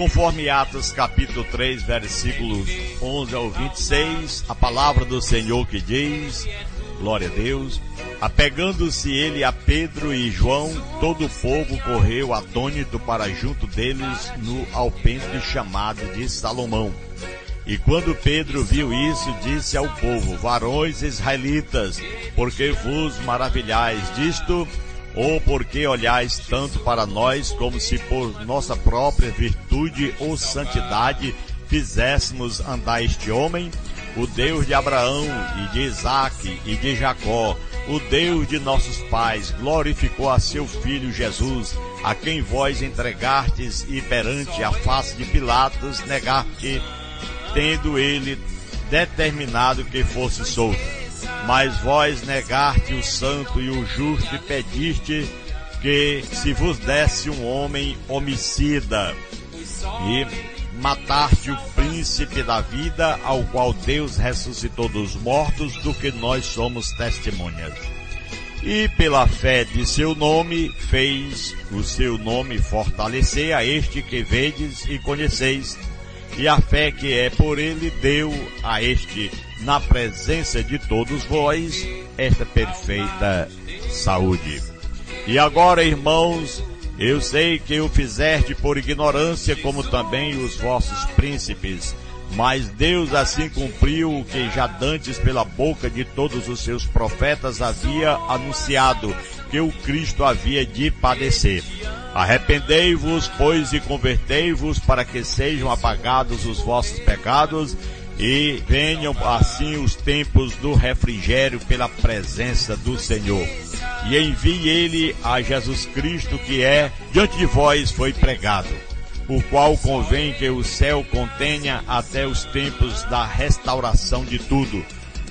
conforme Atos capítulo 3, versículos 11 ao 26, a palavra do Senhor que diz, glória a Deus, apegando-se ele a Pedro e João, todo o povo correu atônito para junto deles no alpendre chamado de Salomão. E quando Pedro viu isso, disse ao povo, varões israelitas, por que vos maravilhais disto? Ou porque olhais tanto para nós, como se por nossa própria virtude ou santidade fizéssemos andar este homem? O Deus de Abraão e de Isaque e de Jacó, o Deus de nossos pais, glorificou a seu Filho Jesus, a quem vós entregastes e perante a face de Pilatos negaste, tendo ele determinado que fosse solto. Mas vós negaste o santo e o justo e pediste que se vos desse um homem homicida e mataste o príncipe da vida, ao qual Deus ressuscitou dos mortos, do que nós somos testemunhas. E pela fé de seu nome fez o seu nome fortalecer a este que vedes e conheceis, e a fé que é por ele deu a este, na presença de todos vós, esta perfeita saúde. E agora, irmãos, eu sei que o fizeste por ignorância, como também os vossos príncipes, mas Deus assim cumpriu o que já dantes pela boca de todos os seus profetas havia anunciado, que o Cristo havia de padecer. Arrependei-vos, pois, e convertei-vos, para que sejam apagados os vossos pecados, e venham assim os tempos do refrigério pela presença do Senhor. E envie ele a Jesus Cristo, que diante de vós foi pregado, o qual convém que o céu contenha até os tempos da restauração de tudo,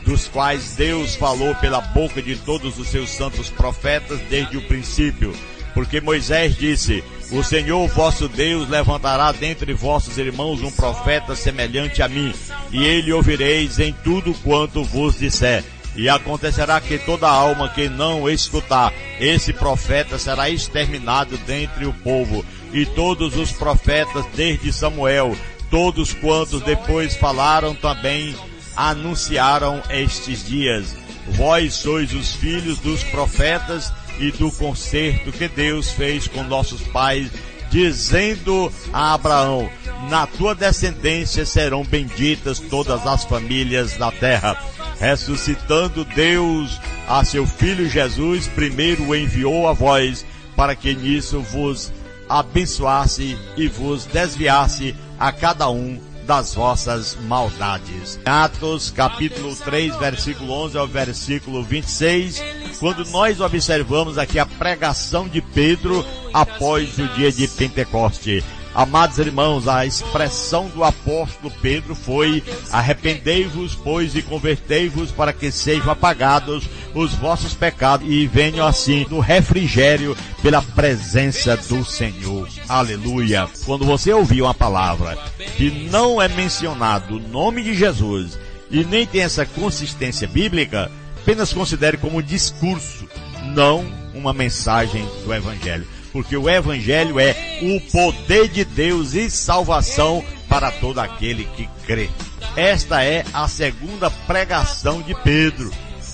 dos quais Deus falou pela boca de todos os seus santos profetas desde o princípio. Porque Moisés disse, o Senhor vosso Deus levantará dentre vossos irmãos um profeta semelhante a mim, e ele ouvireis em tudo quanto vos disser. E acontecerá que toda alma que não escutar esse profeta será exterminado dentre o povo. E todos os profetas desde Samuel, todos quantos depois falaram também anunciaram estes dias. Vós sois os filhos dos profetas e do concerto que Deus fez com nossos pais, dizendo a Abraão, na tua descendência serão benditas todas as famílias da terra. Ressuscitando Deus a seu Filho Jesus, primeiro o enviou a vós, para que nisso vos abençoasse e vos desviasse a cada um das vossas maldades. Atos capítulo 3, versículo 11 ao versículo 26, quando nós observamos aqui a pregação de Pedro após o dia de Pentecoste. Amados irmãos, a expressão do apóstolo Pedro foi, arrependei-vos, pois, e convertei-vos, para que sejam apagados os vossos pecados e venham assim no refrigério pela presença do Senhor. Aleluia! Quando você ouvir uma palavra que não é mencionado o nome de Jesus e nem tem essa consistência bíblica, apenas considere como discurso, não uma mensagem do Evangelho. Porque o Evangelho é o poder de Deus e salvação para todo aquele que crê. Esta é a segunda pregação de Pedro,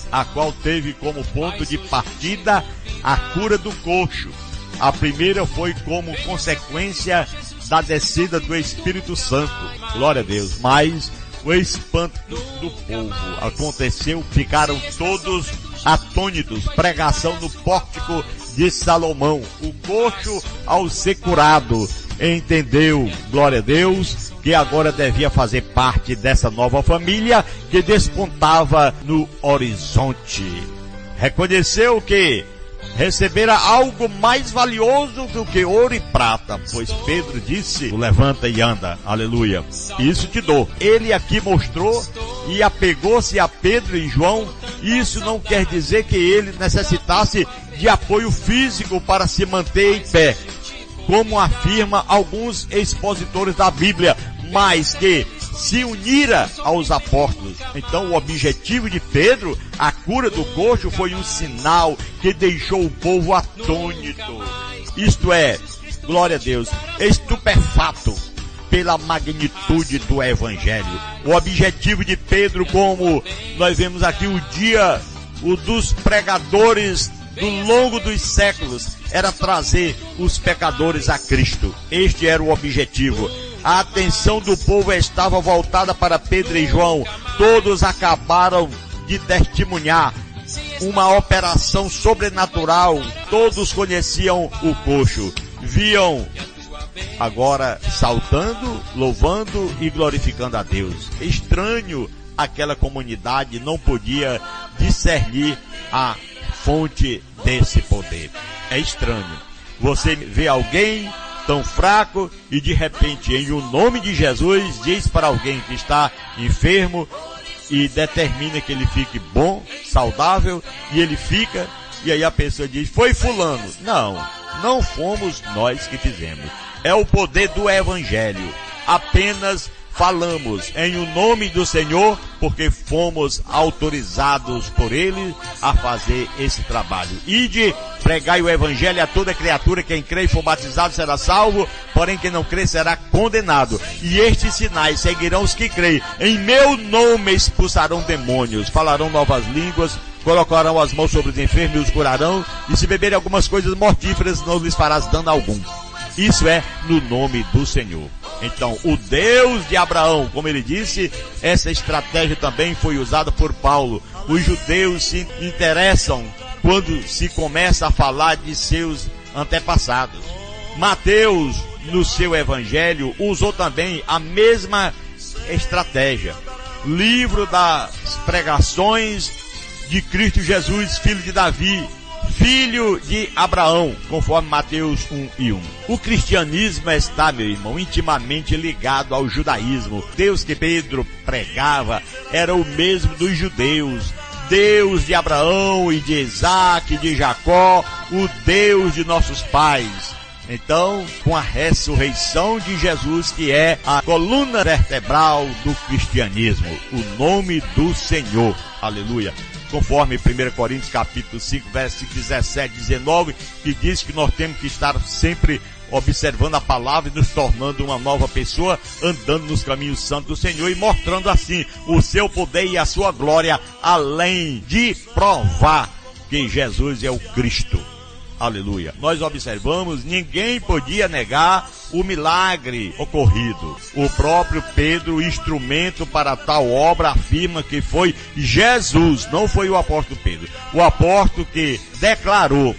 a qual teve como ponto de partida a cura do coxo. A primeira foi como consequência da descida do Espírito Santo, glória a Deus, mas o espanto do povo aconteceu, ficaram todos atônitos. Pregação no pórtico de Salomão. O coxo, ao ser curado, entendeu, glória a Deus, que agora devia fazer parte dessa nova família que despontava no horizonte. Reconheceu que recebera algo mais valioso do que ouro e prata, pois Pedro disse, levanta e anda, aleluia, isso te dou. Ele aqui mostrou e apegou-se a Pedro e João. Isso não quer dizer que ele necessitasse de apoio físico para se manter em pé, como afirma alguns expositores da Bíblia, mas que se unira aos apóstolos. Então o objetivo de Pedro, a cura do coxo, foi um sinal que deixou o povo atônito. Isto é, glória a Deus, estupefato. pela magnitude do Evangelho. O objetivo de Pedro, como nós vemos aqui, o dos pregadores do longo dos séculos, era trazer os pecadores a Cristo. Este era o objetivo. A atenção do povo estava voltada para Pedro e João. Todos acabaram de testemunhar uma operação sobrenatural. Todos conheciam o coxo. Viam agora saltando, louvando e glorificando a Deus. Estranho, aquela comunidade não podia discernir a fonte desse poder. É estranho. Você vê alguém tão fraco e de repente, em o nome de Jesus, diz para alguém que está enfermo e determina que ele fique bom, saudável, e ele fica, e aí a pessoa diz, foi fulano. Não fomos nós que fizemos. É o poder do Evangelho. Apenas falamos em o nome do Senhor, porque fomos autorizados por Ele a fazer esse trabalho. Ide, pregai o Evangelho a toda criatura, quem crê e for batizado será salvo, porém quem não crê será condenado. E estes sinais seguirão os que creem. Em meu nome expulsarão demônios, falarão novas línguas, colocarão as mãos sobre os enfermos e os curarão, e se beberem algumas coisas mortíferas não lhes farás dano algum. Isso é no nome do Senhor. Então, o Deus de Abraão, como ele disse, essa estratégia também foi usada por Paulo. Os judeus se interessam quando se começa a falar de seus antepassados. Mateus, no seu evangelho, usou também a mesma estratégia. Livro das pregações de Cristo Jesus, filho de Davi, filho de Abraão, conforme Mateus 1:1. O cristianismo está, meu irmão, intimamente ligado ao judaísmo. Deus que Pedro pregava era o mesmo dos judeus. Deus de Abraão e de Isaac e de Jacó, o Deus de nossos pais. Então, com a ressurreição de Jesus, que é a coluna vertebral do cristianismo, o nome do Senhor. Aleluia. Conforme 1 Coríntios capítulo 5, versículos 17 e 19, que diz que nós temos que estar sempre observando a palavra e nos tornando uma nova pessoa, andando nos caminhos santos do Senhor e mostrando assim o seu poder e a sua glória, além de provar que Jesus é o Cristo. Aleluia. Nós observamos, ninguém podia negar o milagre ocorrido. O próprio Pedro, instrumento para tal obra, afirma que foi Jesus, não foi o apóstolo Pedro. O apóstolo que declarou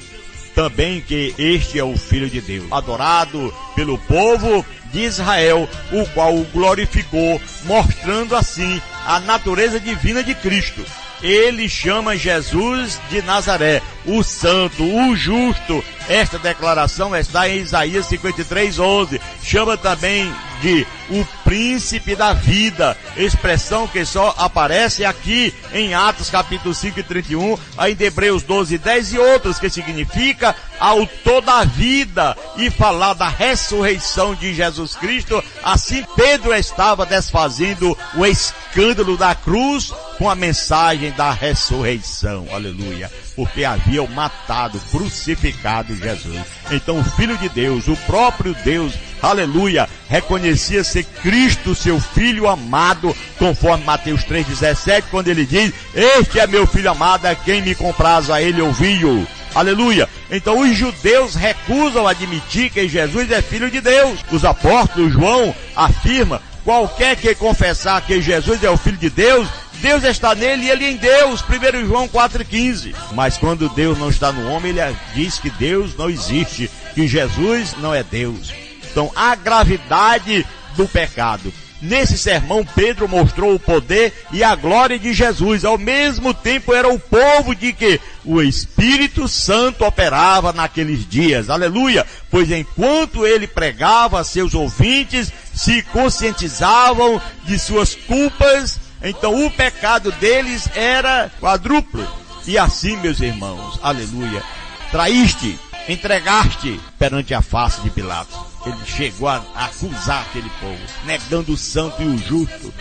também que este é o Filho de Deus, adorado pelo povo de Israel, o qual o glorificou, mostrando assim a natureza divina de Cristo. Ele chama Jesus de Nazaré, o santo, o justo. Esta declaração está em Isaías 53:11. Chama também de o príncipe da vida, expressão que só aparece aqui em Atos capítulo 5 e 31, ainda Hebreus 12:10 e outros, que significa autor da vida, e falar da ressurreição de Jesus Cristo. Assim Pedro estava desfazendo o escândalo da cruz com a mensagem da ressurreição, aleluia, porque haviam matado, crucificado Jesus. Então o Filho de Deus, o próprio Deus, aleluia, reconhecia ser Cristo, seu Filho amado, conforme Mateus 3,17, quando ele diz, este é meu Filho amado, a quem me comprazo, a ele ouvi-o. Aleluia. Então os judeus recusam admitir que Jesus é Filho de Deus. Os apóstolos, João afirma, qualquer que confessar que Jesus é o Filho de Deus, Deus está nele e ele em Deus. 1 João 4,15. Mas quando Deus não está no homem, ele diz que Deus não existe, que Jesus não é Deus. Então, a gravidade do pecado. Nesse sermão, Pedro mostrou o poder e a glória de Jesus. Ao mesmo tempo, era o povo de que o Espírito Santo operava naqueles dias. Aleluia! Pois enquanto ele pregava, seus ouvintes se conscientizavam de suas culpas. Então, o pecado deles era quadruplo. E assim, meus irmãos, aleluia, traíste, entregaste perante a face de Pilatos. Ele chegou a acusar aquele povo, negando o santo e o justo.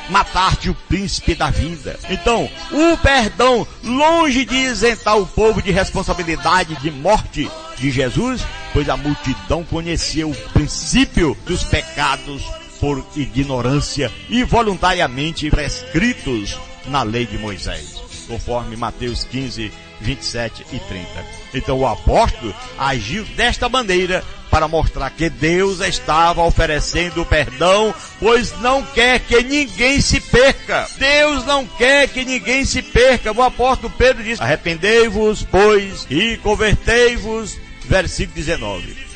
Mataste o príncipe da vida. Então, o perdão, longe de isentar o povo de responsabilidade de morte de Jesus, pois a multidão conhecia o princípio dos pecados por ignorância e voluntariamente prescritos na lei de Moisés, conforme Mateus 15, 27 e 30. Então o apóstolo agiu desta maneira para mostrar que Deus estava oferecendo perdão, pois não quer que ninguém se perca. Deus não quer que ninguém se perca. O apóstolo Pedro diz: arrependei-vos, pois, e convertei-vos, versículo 19.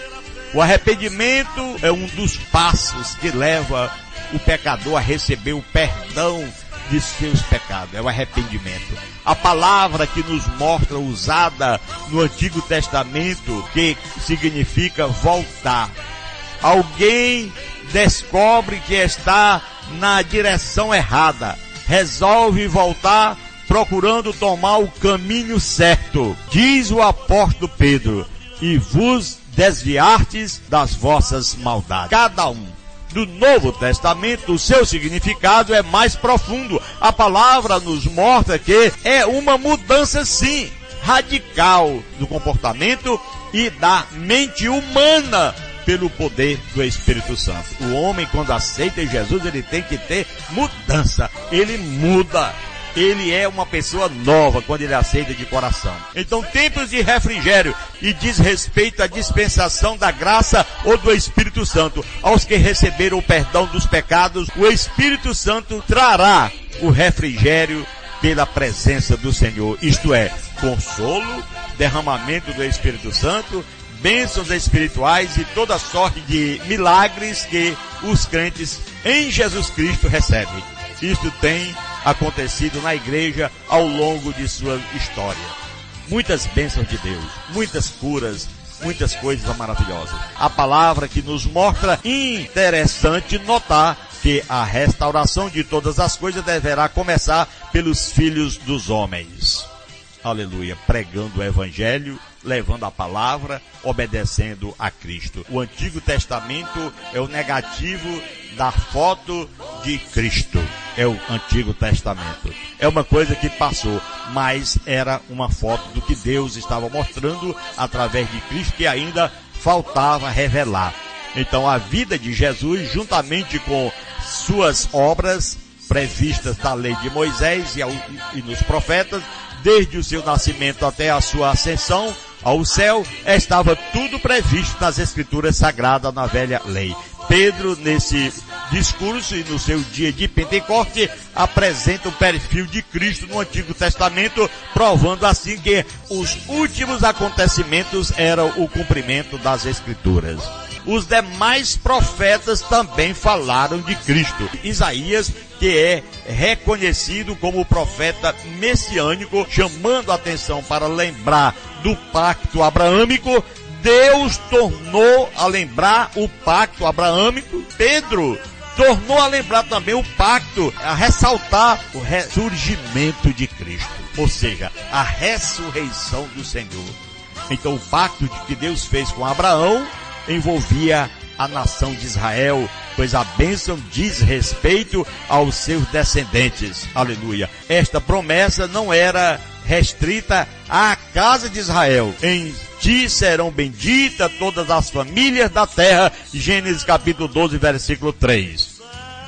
O arrependimento é um dos passos que leva o pecador a receber o perdão de seus pecados, é o arrependimento. A palavra que nos mostra usada no Antigo Testamento, que significa voltar. Alguém descobre que está na direção errada, resolve voltar procurando tomar o caminho certo. Diz o apóstolo Pedro: e vos desviastes das vossas maldades. Cada um do Novo Testamento, o seu significado é mais profundo. A palavra nos mostra que é uma mudança, sim, radical do comportamento e da mente humana pelo poder do Espírito Santo. O homem, quando aceita Jesus, ele tem que ter mudança. Ele muda. Ele é uma pessoa nova quando ele aceita de coração. Então, tempos de refrigério e diz respeito à dispensação da graça ou do Espírito Santo. Aos que receberam o perdão dos pecados, o Espírito Santo trará o refrigério pela presença do Senhor. Isto é, consolo, derramamento do Espírito Santo, bênçãos espirituais e toda sorte de milagres que os crentes em Jesus Cristo recebem. Isto tem acontecido na igreja ao longo de sua história. Muitas bênçãos de Deus, muitas curas, muitas coisas maravilhosas. A palavra que nos mostra interessante notar que a restauração de todas as coisas deverá começar pelos filhos dos homens. Aleluia, pregando o evangelho, levando a palavra, obedecendo a Cristo. O Antigo Testamento é o negativo da foto de Cristo. É o Antigo Testamento. É uma coisa que passou, mas era uma foto do que Deus estava mostrando através de Cristo, que ainda faltava revelar. Então a vida de Jesus, juntamente com suas obras previstas na lei de Moisés e nos profetas, desde o seu nascimento até a sua ascensão ao céu, estava tudo previsto nas Escrituras Sagradas, na velha lei. Pedro, nesse discurso e no seu dia de Pentecoste, apresenta o perfil de Cristo no Antigo Testamento, provando assim que os últimos acontecimentos eram o cumprimento das Escrituras. Os demais profetas também falaram de Cristo. Isaías, que é reconhecido como profeta messiânico, chamando a atenção para lembrar do pacto abraâmico, Deus tornou a lembrar o pacto abraâmico. Pedro tornou a lembrar também o pacto, a ressaltar o ressurgimento de Cristo, ou seja, a ressurreição do Senhor. Então o pacto que Deus fez com Abraão envolvia a nação de Israel, pois a bênção diz respeito aos seus descendentes. Aleluia. Esta promessa não era restrita à casa de Israel. Em ti serão benditas todas as famílias da terra. Gênesis capítulo 12, versículo 3.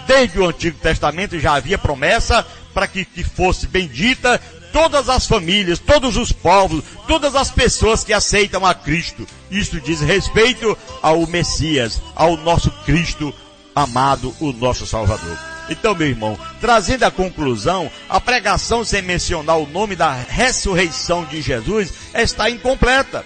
Desde o Antigo Testamento já havia promessa para que fosse bendita todas as famílias, todos os povos, todas as pessoas que aceitam a Cristo. Isto diz respeito ao Messias, ao nosso Cristo amado, o nosso Salvador. Então, meu irmão, trazendo a conclusão, a pregação sem mencionar o nome da ressurreição de Jesus está incompleta.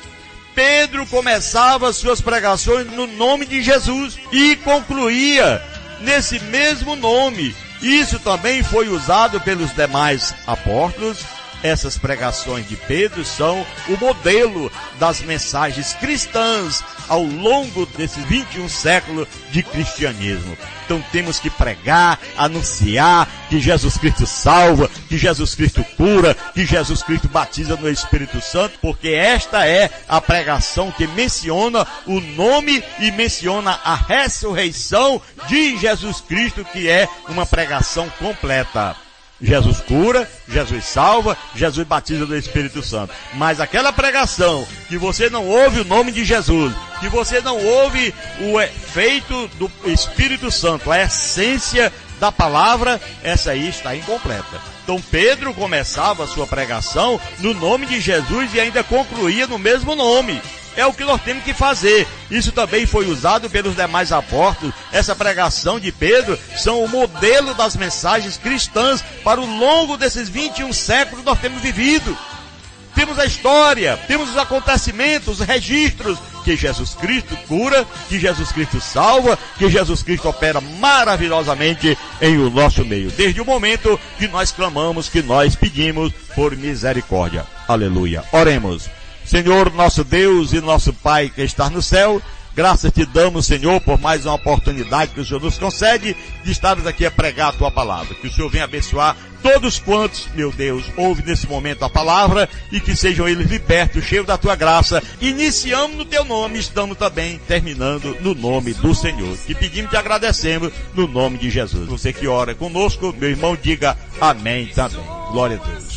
Pedro começava suas pregações no nome de Jesus e concluía nesse mesmo nome. Isso também foi usado pelos demais apóstolos. Essas pregações de Pedro são o modelo das mensagens cristãs ao longo desse 21 século de cristianismo. Então temos que pregar, anunciar que Jesus Cristo salva, que Jesus Cristo cura, que Jesus Cristo batiza no Espírito Santo, porque esta é a pregação que menciona o nome e menciona a ressurreição de Jesus Cristo, que é uma pregação completa. Jesus cura, Jesus salva, Jesus batiza do Espírito Santo. Mas aquela pregação que você não ouve o nome de Jesus, que você não ouve o efeito do Espírito Santo, a essência da palavra, essa aí está incompleta. Então Pedro começava a sua pregação no nome de Jesus e ainda concluía no mesmo nome. É o que nós temos que fazer. Isso também foi usado pelos demais apóstolos. Essa pregação de Pedro são o modelo das mensagens cristãs para o longo desses 21 séculos que nós temos vivido. Temos a história, temos os acontecimentos, os registros, que Jesus Cristo cura, que Jesus Cristo salva, que Jesus Cristo opera maravilhosamente em o nosso meio. Desde o momento que nós clamamos, que nós pedimos por misericórdia. Aleluia. Oremos. Senhor, nosso Deus e nosso Pai que está no céu, graças te damos, Senhor, por mais uma oportunidade que o Senhor nos concede de estarmos aqui a pregar a tua palavra. Que o Senhor venha abençoar todos quantos, meu Deus, ouvem nesse momento a palavra e que sejam eles libertos, cheios da tua graça. Iniciamos no teu nome, estamos também terminando no nome do Senhor. Que pedimos e te agradecemos no nome de Jesus. Você que ora conosco, meu irmão, diga amém também. Glória a Deus.